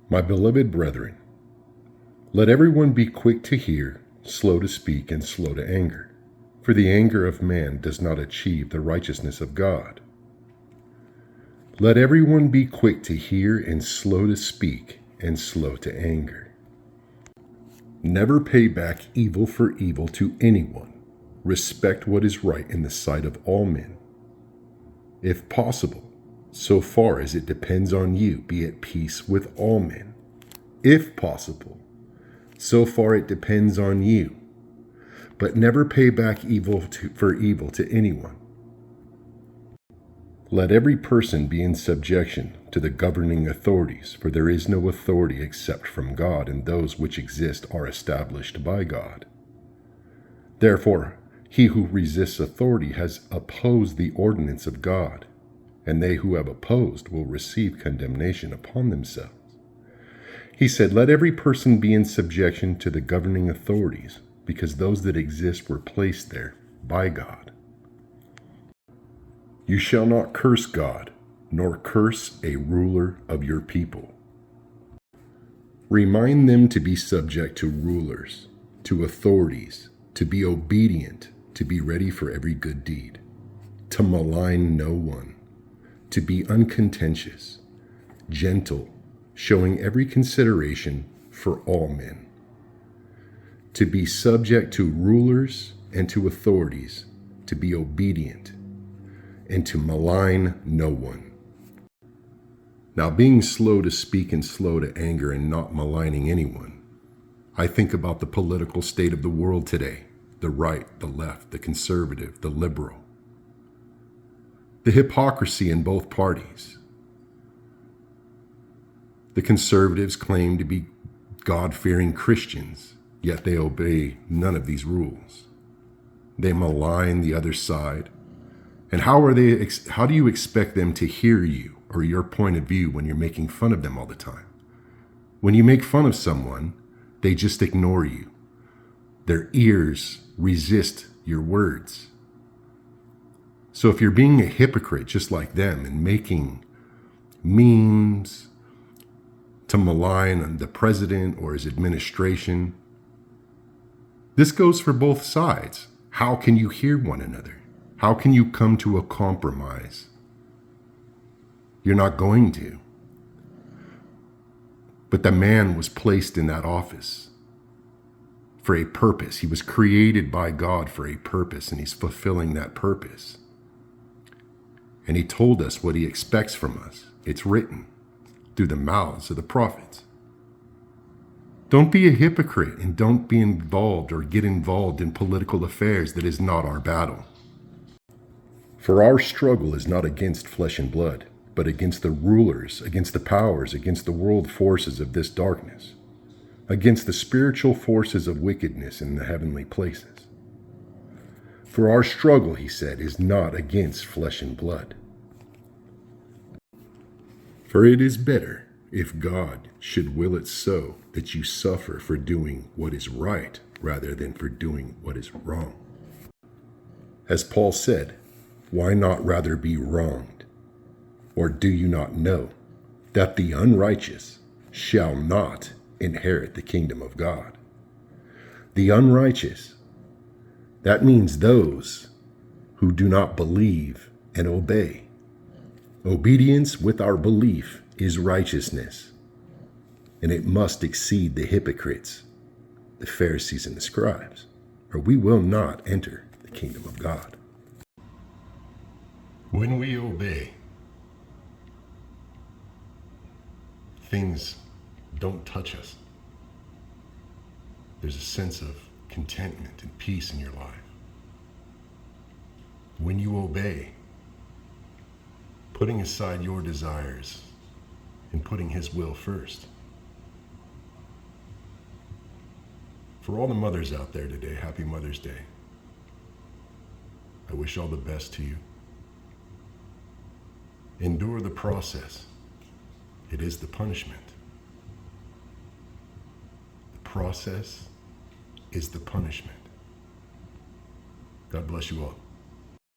My beloved brethren, let everyone be quick to hear, slow to speak, and slow to anger, for the anger of man does not achieve the righteousness of God. Let everyone be quick to hear and slow to speak and slow to anger. Never pay back evil for evil to anyone. Respect what is right in the sight of all men. If possible, so far as it depends on you, be at peace with all men. If possible, so far it depends on you. But never pay back evil for evil to anyone. Let every person be in subjection to the governing authorities, for there is no authority except from God, and those which exist are established by God. Therefore, he who resists authority has opposed the ordinance of God, and they who have opposed will receive condemnation upon themselves. He said, let every person be in subjection to the governing authorities, because those that exist were placed there by God. You shall not curse God, nor curse a ruler of your people. Remind them to be subject to rulers, to authorities, to be obedient, to be ready for every good deed, to malign no one, to be uncontentious, gentle, showing every consideration for all men, to be subject to rulers and to authorities, to be obedient, and to malign no one. Now, being slow to speak and slow to anger and not maligning anyone, I think about the political state of the world today, the right, the left, the conservative, the liberal, the hypocrisy in both parties. The conservatives claim to be God-fearing Christians, yet they obey none of these rules. They malign the other side. And how do you expect them to hear you or your point of view when you're making fun of them all the time? When you make fun of someone, they just ignore you. Their ears resist your words. So if you're being a hypocrite just like them and making memes to malign the president or his administration, this goes for both sides. How can you hear one another? How can you come to a compromise? You're not going to. But the man was placed in that office for a purpose. He was created by God for a purpose, and he's fulfilling that purpose. And he told us what he expects from us. It's written through the mouths of the prophets. Don't be a hypocrite and don't be involved or get involved in political affairs. That is not our battle. For our struggle is not against flesh and blood, but against the rulers, against the powers, against the world forces of this darkness, against the spiritual forces of wickedness in the heavenly places. For our struggle, he said, is not against flesh and blood. For it is better, if God should will it so, that you suffer for doing what is right rather than for doing what is wrong. As Paul said, why not rather be wronged? Or do you not know that the unrighteous shall not inherit the kingdom of God? The unrighteous, that means those who do not believe and obey. Obedience with our belief is righteousness, and it must exceed the hypocrites, the Pharisees and the scribes, or we will not enter the kingdom of God. When we obey, things don't touch us. There's a sense of contentment and peace in your life. When you obey, putting aside your desires and putting his will first. For all the mothers out there today, happy Mother's Day. I wish all the best to you. Endure the process. It is the punishment. The process is the punishment. God bless you all.